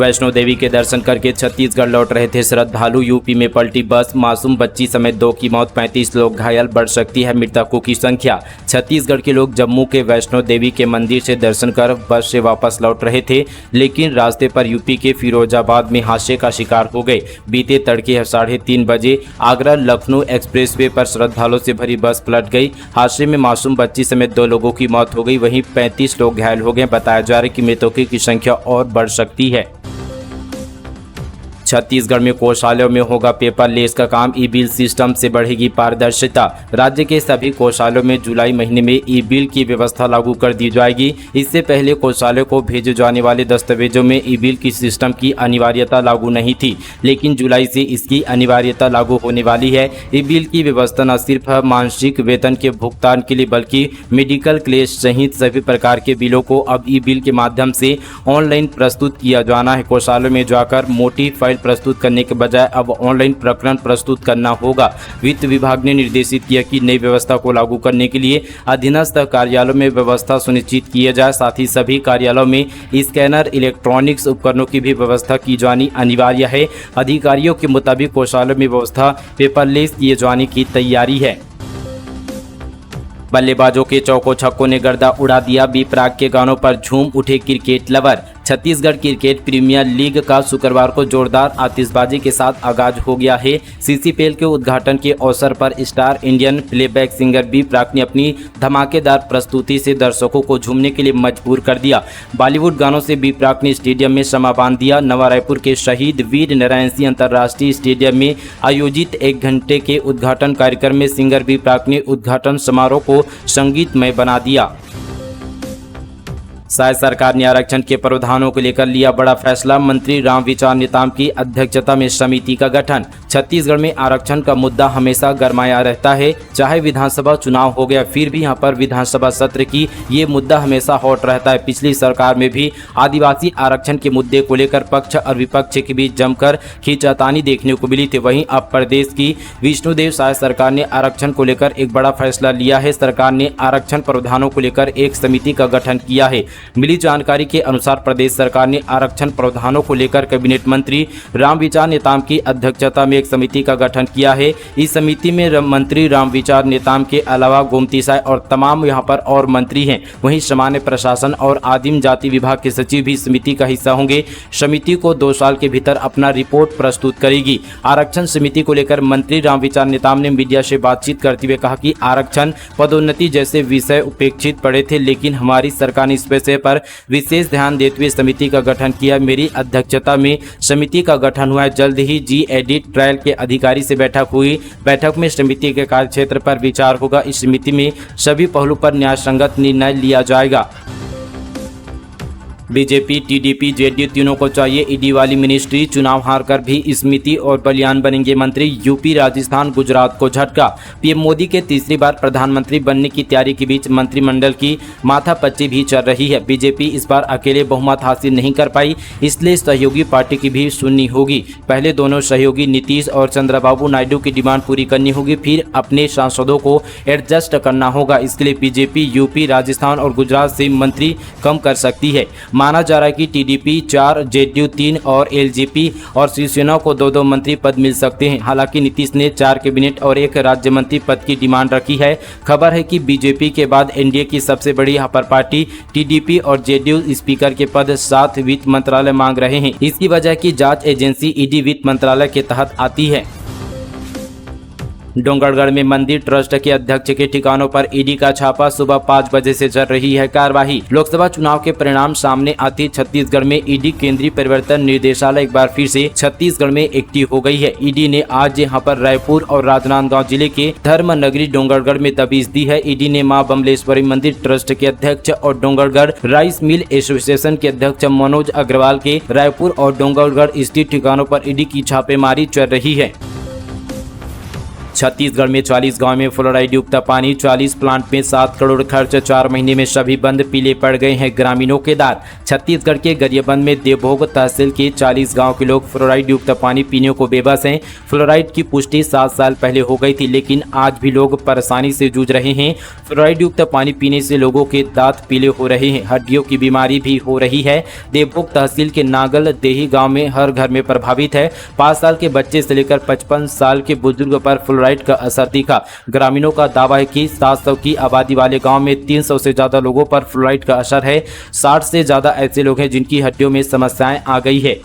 वैष्णो देवी के दर्शन करके छत्तीसगढ़ लौट रहे थे श्रद्धालु। यूपी में पलटी बस, मासूम बच्ची समेत 2 की मौत, 35 लोग घायल। बढ़ सकती है मृतकों की संख्या। छत्तीसगढ़ के लोग जम्मू के वैष्णो देवी के मंदिर से दर्शन कर बस से वापस लौट रहे थे, लेकिन रास्ते पर यूपी के फिरोजाबाद में हादसे का शिकार हो गए। बीते तड़के 3:30 बजे आगरा लखनऊ एक्सप्रेसवे पर श्रद्धालुओं से भरी बस पलट गई। हादसे में मासूम बच्ची समेत 2 लोगों की मौत हो गई, वहीं 35 लोग घायल हो गए। बताया जा रहा है कि मृतकों की संख्या और बढ़ सकती है। छत्तीसगढ़ में कोषालयों में होगा पेपरलेस का काम। ई बिल सिस्टम से बढ़ेगी पारदर्शिता। राज्य के सभी कोषालयों में जुलाई महीने में ई बिल की व्यवस्था लागू कर दी जाएगी। इससे पहले कोषालय को भेजे जाने वाले दस्तावेजों में ई बिल की सिस्टम की अनिवार्यता लागू नहीं थी, लेकिन जुलाई से इसकी अनिवार्यता लागू होने वाली है। ई बिल की व्यवस्था न सिर्फ मासिक वेतन के भुगतान के लिए बल्कि मेडिकल क्लेश सहित सभी प्रकार के बिलों को अब ई बिल के माध्यम से ऑनलाइन प्रस्तुत किया जाना है। कोषालय में जाकर मोटी फाइल प्रस्तुत करने के बजाय अब ऑनलाइन प्रकरण प्रस्तुत करना होगा। वित्त विभाग ने निर्देशित किया कि नई व्यवस्था को लागू करने के लिए अधीनस्थ कार्यालयों में व्यवस्था सुनिश्चित किया जाए। साथ ही सभी कार्यालयों में स्कैनर, इलेक्ट्रॉनिक्स उपकरणों की भी व्यवस्था की जानी अनिवार्य है। अधिकारियों के मुताबिक कोषालय में व्यवस्था पेपरलेस किए जाने की तैयारी है। बल्लेबाजों के चौको छक्कों ने गर्दा उड़ा दिया। बी प्राक के गानों पर झूम उठे cricket lover. Chhattisgarh cricket premier league का शुक्रवार को जोरदार आतिशबाजी के साथ आगाज हो गया है। सीसीपीएल के उद्घाटन के अवसर पर star Indian playback singer B Praak ने अपनी धमाकेदार प्रस्तुति से दर्शकों को झूमने के लिए मजबूर कर दिया। बॉलीवुड गानों से बी प्राक ने स्टेडियम में समा बांध दिया। नवा रायपुर के शहीद वीर नारायण सिंह अंतर्राष्ट्रीय स्टेडियम में आयोजित 1 घंटे के उद्घाटन कार्यक्रम में सिंगर बी प्राक ने उद्घाटन समारोह को संगीतमय बना दिया। शायद सरकार ने आरक्षण के प्रावधानों को लेकर लिया बड़ा फैसला। मंत्री रामविचार नेताम की अध्यक्षता में समिति का गठन। छत्तीसगढ़ में आरक्षण का मुद्दा हमेशा गरमाया रहता है, चाहे विधानसभा चुनाव हो गया, फिर भी यहाँ पर विधानसभा सत्र की ये मुद्दा हमेशा हॉट रहता है। पिछली सरकार में भी आदिवासी आरक्षण के मुद्दे को लेकर पक्ष और विपक्ष के बीच जमकर खींचातानी देखने को मिली थी। वहीं अब प्रदेश की विष्णुदेव साय सरकार ने आरक्षण को लेकर एक बड़ा फैसला लिया है। सरकार ने आरक्षण प्रावधानों को लेकर एक समिति का गठन किया है। मिली जानकारी के अनुसार प्रदेश सरकार ने आरक्षण प्रावधानों को लेकर कैबिनेट मंत्री रामविचार नेताम की अध्यक्षता में एक समिति का गठन किया है। इस समिति में मंत्री रामविचार नेताम के अलावा गोमती साय और तमाम यहां पर और मंत्री हैं। वहीं सामान्य प्रशासन और आदिम जाति विभाग के सचिव भी समिति का हिस्सा होंगे। समिति को 2 साल के भीतर अपना रिपोर्ट प्रस्तुत करेगी। आरक्षण समिति को लेकर मंत्री रामविचार नेताम ने मीडिया से बातचीत करते हुए कहा कि आरक्षण, पदोन्नति जैसे विषय उपेक्षित पड़े थे, लेकिन हमारी सरकार ने इस विषय पर विशेष ध्यान देते हुए समिति का गठन किया। मेरी अध्यक्षता में समिति का गठन हुआ है। जल्द ही जी एडिट ट्रायल के अधिकारी से बैठक हुई। बैठक में समिति के कार्यक्षेत्र पर विचार होगा। इस समिति में सभी पहलू पर न्यायसंगत निर्णय लिया जाएगा। बीजेपी, टीडीपी, जेडीयू तीनों को चाहिए ईडी वाली मिनिस्ट्री। चुनाव हारकर भी स्मृति और बलियान बनेंगे मंत्री। यूपी, राजस्थान, गुजरात को झटका। पीएम मोदी के तीसरी बार प्रधानमंत्री बनने की तैयारी के बीच मंत्रिमंडल की माथापच्ची भी चल रही है। बीजेपी इस बार अकेले बहुमत हासिल नहीं कर पाई, इसलिए सहयोगी पार्टी की भी सुननी होगी। पहले दोनों सहयोगी नीतीश और चंद्रबाबू नायडू की डिमांड पूरी करनी होगी, फिर अपने सांसदों को एडजस्ट करना होगा। इसके लिए बीजेपी यूपी, राजस्थान और गुजरात से मंत्री कम कर सकती है। माना जा रहा है कि टीडीपी 4, जेडीयू 3 और एलजेपी और शिवसेना को 2-2 मंत्री पद मिल सकते हैं। हालांकि नीतीश ने 4 कैबिनेट और 1 राज्य मंत्री पद की डिमांड रखी है। खबर है कि बीजेपी के बाद एनडीए की सबसे बड़ी यहाँ पर पार्टी टीडीपी और जेडीयू स्पीकर के पद साथ वित्त मंत्रालय मांग रहे हैं। इसकी वजह की जांच एजेंसी ईडी वित्त मंत्रालय के तहत आती है। डोंगरगढ़ में मंदिर ट्रस्ट के अध्यक्ष के ठिकानों पर ईडी का छापा। सुबह 5 बजे से चल रही है कार्यवाही। लोकसभा चुनाव के परिणाम सामने आते छत्तीसगढ़ में ईडी केंद्रीय परिवर्तन निर्देशालय एक बार फिर से छत्तीसगढ़ में एक्टिव हो गई है। ईडी ने आज यहां पर रायपुर और राजनांदगांव जिले के धर्म नगरी डोंगरगढ़ में दबिश दी है। ईडी ने मां बमलेश्वरी मंदिर ट्रस्ट के अध्यक्ष और डोंगरगढ़ राइस मिल एसोसिएशन के अध्यक्ष मनोज अग्रवाल के रायपुर और डोंगरगढ़ स्थित ठिकानों पर ईडी की छापेमारी चल रही है। छत्तीसगढ़ में 40 गांव में फ्लोराइड युक्त पानी, 40 प्लांट में 7 करोड़ खर्च, 4 महीने में सभी बंद, पीले पड़ गए हैं ग्रामीणों के दांत। छत्तीसगढ़ के गरियाबंद में देवभोग तहसील के 40 गांव के लोग फ्लोराइड युक्त पानी पीने को बेबस हैं। फ्लोराइड की पुष्टि 7 साल पहले हो गई थी, लेकिन आज भी लोग परेशानी से जूझ रहे हैं। फ्लोराइड युक्त पानी पीने से लोगों के दांत पीले हो रहे हैं, हड्डियों की बीमारी भी हो रही है। देवभोग तहसील के नागल देही गाँव में हर घर में प्रभावित है। 5 साल के बच्चे से लेकर 55 साल के बुजुर्ग पर फ्लोराइड का असर दिखा। ग्रामीणों का दावा है कि 700 की आबादी वाले गांव में 300 से ज्यादा लोगों पर फ्लोराइड का असर है। 60 से ज्यादा ऐसे लोग हैं जिनकी हड्डियों में समस्याएं आ गई है।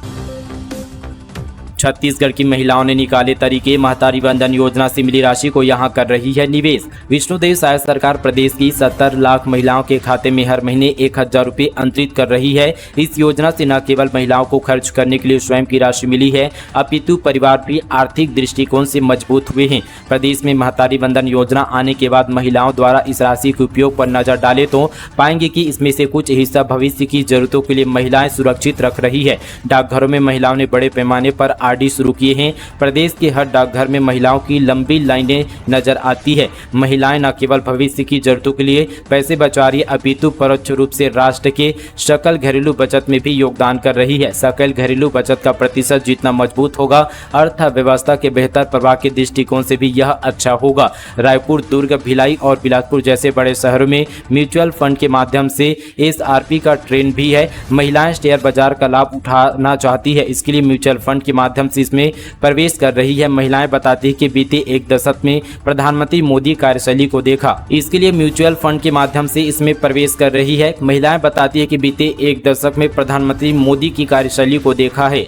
छत्तीसगढ़ की महिलाओं ने निकाले तरीके, महतारी वंदन योजना से मिली राशि को यहां कर रही है निवेश। विष्णुदेव साय सरकार प्रदेश की 70 लाख महिलाओं के खाते में हर महीने 1000 रुपये अंतरित कर रही है। इस योजना से न केवल महिलाओं को खर्च करने के लिए स्वयं की राशि मिली है, अपितु परिवार भी आर्थिक दृष्टिकोण से मजबूत हुए हैं। प्रदेश में महतारी वंदन योजना आने के बाद महिलाओं द्वारा इस राशि के उपयोग पर नजर डाले तो पाएंगे कि इसमें से कुछ हिस्सा भविष्य की जरूरतों के लिए महिलाएं सुरक्षित रख रही है। डाकघरों में महिलाओं ने बड़े पैमाने पर आरडी शुरू किए हैं। प्रदेश के हर डाकघर में महिलाओं की लंबी लाइनें नजर आती है। महिलाएं न केवल भविष्य की जरूरतों के लिए पैसे बचा रही है, अपितु परोक्ष रूप से राष्ट्र के सकल घरेलू बचत में भी योगदान कर रही है। सकल घरेलू बचत का प्रतिशत जितना मजबूत होगा, अर्थव्यवस्था के बेहतर प्रवाह के दृष्टिकोण से भी यह अच्छा होगा। रायपुर, दुर्ग, भिलाई और बिलासपुर जैसे बड़े शहरों में म्यूचुअल फंड के माध्यम से एसआरपी का ट्रेंड भी है। महिलाएं शेयर बाजार का लाभ उठाना चाहती है, इसके लिए म्यूचुअल फंड के माध्यम से इसमें प्रवेश कर रही है। महिलाएं बताती है कि बीते 1 दशक में प्रधानमंत्री मोदी कार्यशैली को देखा, इसके लिए म्यूचुअल फंड के माध्यम से इसमें प्रवेश कर रही है। महिलाएं बताती है कि बीते 1 दशक में प्रधानमंत्री मोदी की कार्यशैली को देखा है।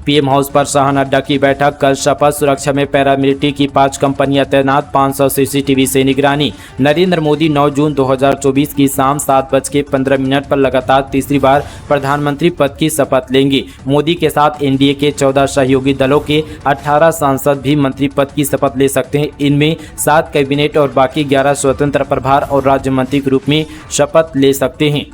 पीएम हाउस पर शाह नड्डा की बैठक, कल शपथ, सुरक्षा में पैरामिलिट्री की 5 कंपनियां तैनात, 500 सीसीटीवी से निगरानी। नरेंद्र मोदी 9 जून 2024 की शाम 7:15 पर लगातार तीसरी बार प्रधानमंत्री पद की शपथ लेंगे। मोदी के साथ एनडीए के 14 सहयोगी दलों के 18 सांसद भी मंत्री पद की शपथ ले सकते हैं। इनमें 7 कैबिनेट और बाकी 11 स्वतंत्र प्रभार और राज्य मंत्री के रूप में शपथ ले सकते हैं।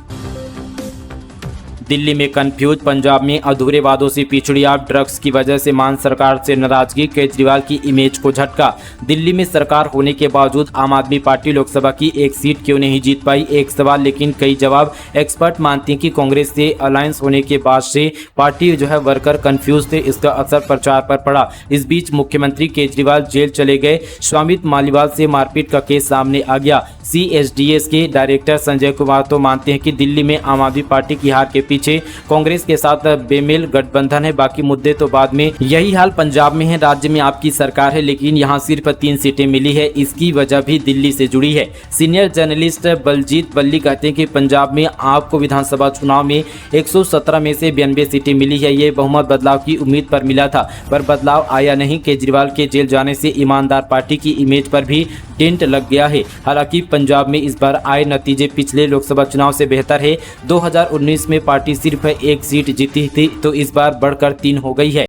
दिल्ली में कंफ्यूज, पंजाब में अधूरे वादों से पिछड़ी आप, ड्रग्स की वजह से मान सरकार से नाराजगी, केजरीवाल की इमेज को झटका। दिल्ली में सरकार होने के बावजूद आम आदमी पार्टी लोकसभा की एक सीट क्यों नहीं जीत पाई, एक सवाल लेकिन कई जवाब। एक्सपर्ट मानते हैं कि कांग्रेस से अलायंस होने के बाद से पार्टी वर्कर कंफ्यूज थे, इसका असर प्रचार पर पड़ा। इस बीच मुख्यमंत्री केजरीवाल जेल चले गए। स्वामित्व मालीवाल से मारपीट का केस सामने आ गया। CSDS के डायरेक्टर संजय कुमार तो मानते हैं कि दिल्ली में आम आदमी पार्टी की हार के पीछे कांग्रेस के साथ बेमेल गठबंधन है, बाकी मुद्दे तो बाद में। यही हाल पंजाब में है। राज्य में आपकी सरकार है, लेकिन यहां सिर्फ 3 सीटें मिली है, इसकी वजह भी दिल्ली से जुड़ी है। सीनियर जर्नलिस्ट बलजीत बल्ली कहते हैं कि पंजाब में आपको विधानसभा चुनाव में 117 में से 92 सीटें मिली है। ये बहुमत बदलाव की उम्मीद पर मिला था, पर बदलाव आया नहीं। केजरीवाल के जेल जाने से ईमानदार पार्टी की इमेज पर भी डेंट लग गया है। हालांकि पंजाब में इस बार आए नतीजे पिछले लोकसभा चुनाव से बेहतर है। 2019 में पार्टी सिर्फ 1 सीट जीती थी, तो इस बार बढ़कर 3 हो गई है।